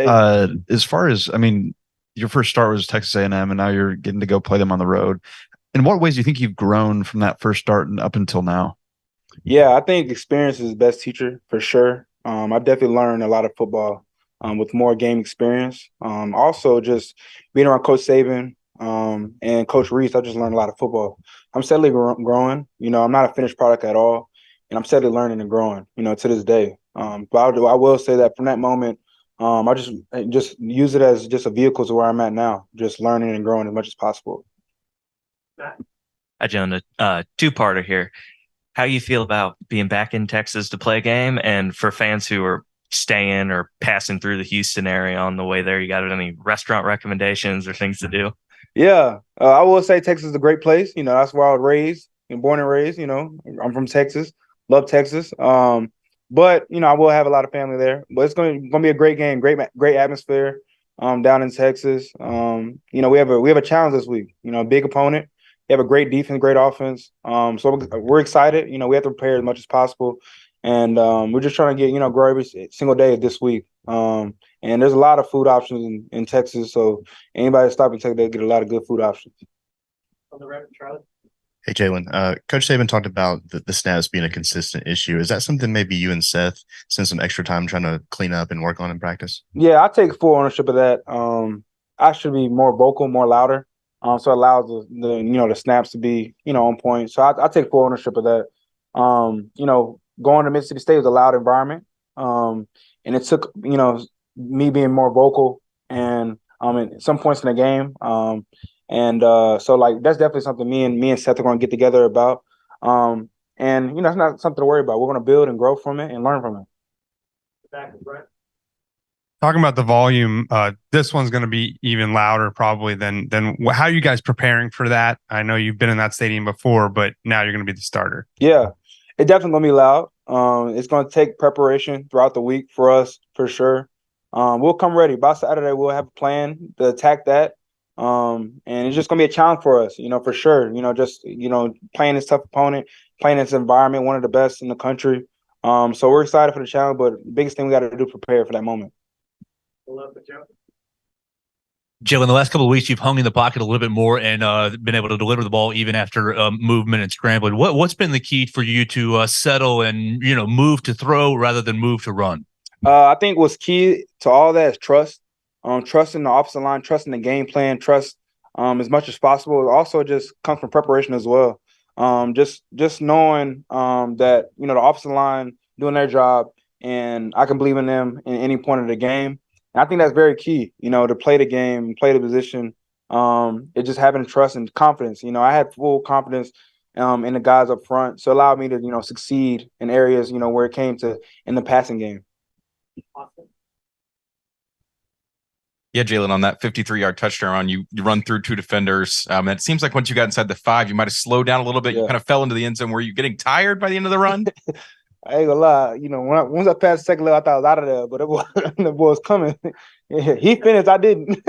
Hey, As far as, I mean, your first start was Texas A&M, and now you're getting to go play them on the road. In what ways do you think you've grown from that first start and up until now? yeah, I think experience is the best teacher for sure. I definitely learned a lot of football with more game experience. Also, just being around Coach Saban and Coach Reese, I just learned a lot of football. I'm steadily growing. I'm not a finished product at all, and I'm steadily learning and growing. To this day. But I will say that from that moment, I just use it as just a vehicle to where I'm at now, just learning and growing as much as possible. Hi, Jonah. Two-parter here. How you feel about being back in Texas to play a game, and for fans who are staying or passing through the Houston area on the way there, you got any restaurant recommendations or things to do? Yeah, I will say Texas is a great place. That's where I was raised and born and raised. I'm from Texas, love Texas. But I will have a lot of family there. But it's going to be a great game, great atmosphere. Down in Texas. We have a challenge this week. A big opponent. They have a great defense, great offense. So we're excited. We have to prepare as much as possible, and we're just trying to get grow every single day this week. And there's a lot of food options in Texas, so anybody stop in Texas, they get a lot of good food options. On the record, Charlie. Hey, Jalen, Coach Saban talked about the snaps being a consistent issue. Is that something maybe you and Seth spend some extra time trying to clean up and work on in practice? Yeah, I take full ownership of that. I should be more vocal, more louder, so it allows the snaps to be on point. So I take full ownership of that. Going to Mississippi State was a loud environment, and it took me being more vocal and at some points in the game. So like that's definitely something me and Seth are going to get together about. And it's not something to worry about. We're going to build and grow from it and learn from it. Back to Brett. Talking about the volume, this one's going to be even louder probably than how are you guys preparing for that? I know you've been in that stadium before, but now you're going to be the starter. Yeah, it definitely going to be loud. It's going to take preparation throughout the week for us for sure. We'll come ready. By Saturday, we'll have a plan to attack that. And it's just going to be a challenge for us, for sure. Just playing this tough opponent, playing this environment, one of the best in the country. So we're excited for the challenge, but the biggest thing we got to do is prepare for that moment. Joe, in the last couple of weeks, you've hung in the pocket a little bit more and been able to deliver the ball even after movement and scrambling. What's been the key for you to settle and move to throw rather than move to run? I think what's key to all that is trust. Trust in the offensive line, trust in the game plan, trust as much as possible. It also just comes from preparation as well. Just knowing that the offensive line doing their job, and I can believe in them in any point of the game. And I think that's very key. To play the game, play the position. It's just having trust and confidence. I had full confidence in the guys up front, so it allowed me to succeed in areas where it came to in the passing game. Awesome. Yeah, Jalen, on that 53-yard touchdown run, you run through two defenders. And it seems like once you got inside the 5, you might have slowed down a little bit. Yeah. You kind of fell into the end zone. Were you getting tired by the end of the run? I ain't gonna lie. Once I passed the second level, I thought I was out of there, but the boy was coming. Yeah, he finished. I didn't.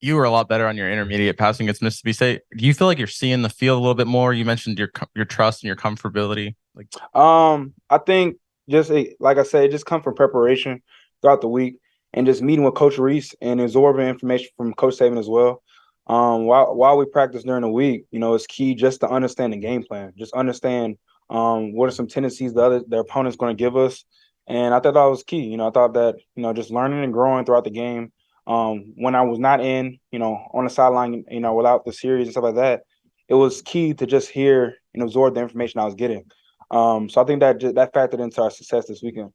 You were a lot better on your intermediate passing against Mississippi State. Do you feel like you're seeing the field a little bit more? You mentioned your trust and your comfortability. I think just like I said, it just comes from preparation throughout the week and just meeting with Coach Reese and absorbing information from Coach Saban as well. While we practice during the week, it's key just to understand the game plan, just understand what are some tendencies their opponent's going to give us. And I thought that was key. I thought that, just learning and growing throughout the game. When I was not on the sideline, without the series and stuff like that, it was key to just hear and absorb the information I was getting. So I think that factored into our success this weekend.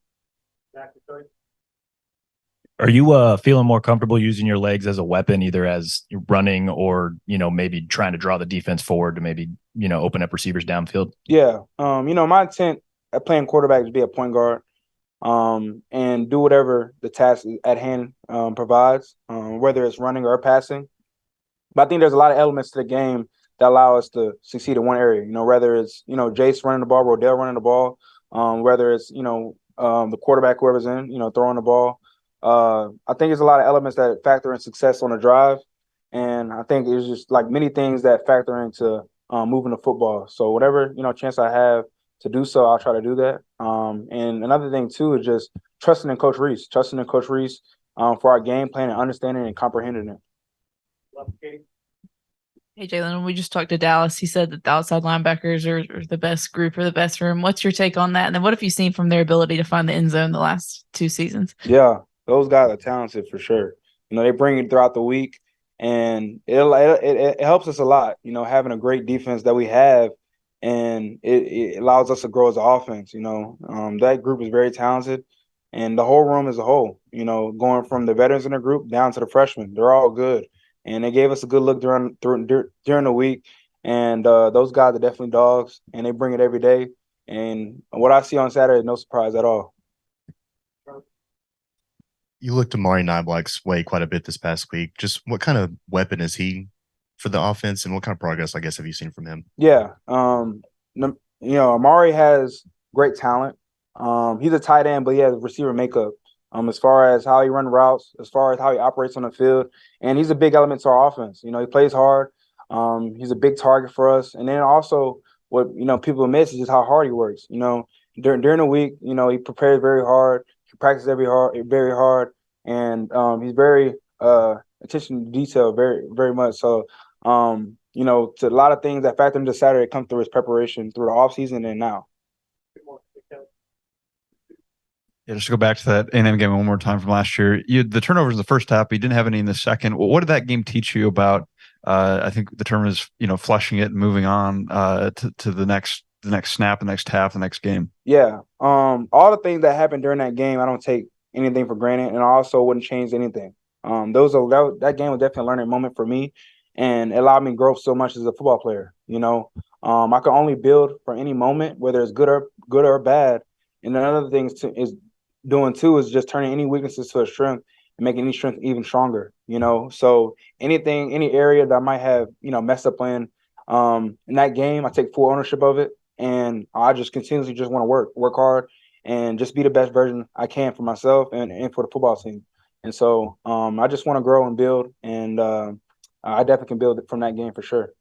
Are you feeling more comfortable using your legs as a weapon, either as running or maybe trying to draw the defense forward to maybe open up receivers downfield? Yeah, my intent at playing quarterback is to be a point guard, and do whatever the task at hand provides, whether it's running or passing. But I think there's a lot of elements to the game that allow us to succeed in one area. Whether it's Jace running the ball, Rodell running the ball, whether it's the quarterback, whoever's in throwing the ball. I think there's a lot of elements that factor in success on a drive, and I think there's just like many things that factor into moving the football. So whatever chance I have to do so, I'll try to do that. And another thing too is just trusting in Coach Reese, for our game plan and understanding and comprehending it. Hey, Jalen, when we just talked to Dallas, he said that the outside linebackers are the best group or the best room. What's your take on that? And then what have you seen from their ability to find the end zone the last 2 seasons? Yeah, those guys are talented for sure. They bring it throughout the week, and it helps us a lot, having a great defense that we have, and it allows us to grow as an offense. That group is very talented, and the whole room as a whole, going from the veterans in the group down to the freshmen, they're all good. And they gave us a good look during the week. And those guys are definitely dogs, and they bring it every day. And what I see on Saturday is no surprise at all. You looked Amari Rodgers' way quite a bit this past week. Just what kind of weapon is he for the offense, and what kind of progress, I guess, have you seen from him? Yeah, Amari has great talent. He's a tight end, but he has receiver makeup. As far as how he runs routes, as far as how he operates on the field, and he's a big element to our offense. He plays hard. He's a big target for us, and then also what people miss is just how hard he works. During the week, he prepares very hard. He practices very hard, and he's very attention to detail, very very much. So, to a lot of things that factor into Saturday come through his preparation through the offseason and now. Yeah, just to go back to that A&M game one more time from last year. The turnovers in the first half, but you didn't have any in the second. What did that game teach you about? I think the term is flushing it and moving on to the next snap, the next half, the next game. Yeah, all the things that happened during that game, I don't take anything for granted, and I also wouldn't change anything. That game was definitely a learning moment for me, and it allowed me to grow so much as a football player. I can only build from any moment, whether it's good or bad. And another thing is just turning any weaknesses to a strength and making any strength even stronger. So any area that I might have messed up in that game, I take full ownership of it, and I just continuously just want to work hard, and just be the best version I can for myself and for the football team. And so I just want to grow and build, and I definitely can build it from that game for sure.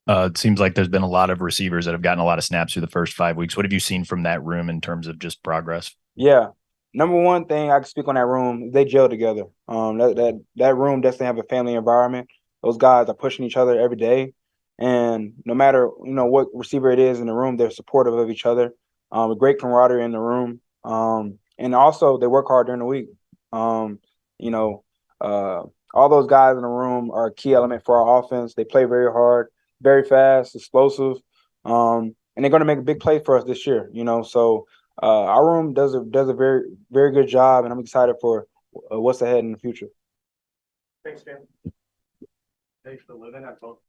It seems like there's been a lot of receivers that have gotten a lot of snaps through the first 5 weeks. What have you seen from that room in terms of just progress? Yeah. Number one thing I can speak on that room, they gel together. That room definitely have a family environment. Those guys are pushing each other every day. And no matter, what receiver it is in the room, they're supportive of each other. A great camaraderie in the room. And also they work hard during the week. All those guys in the room are a key element for our offense. They play very hard, very fast, explosive, and they're going to make a big play for us this year. So our room does a very very good job, and I'm excited for what's ahead in the future. Thanks, Dan. Thanks for living at both.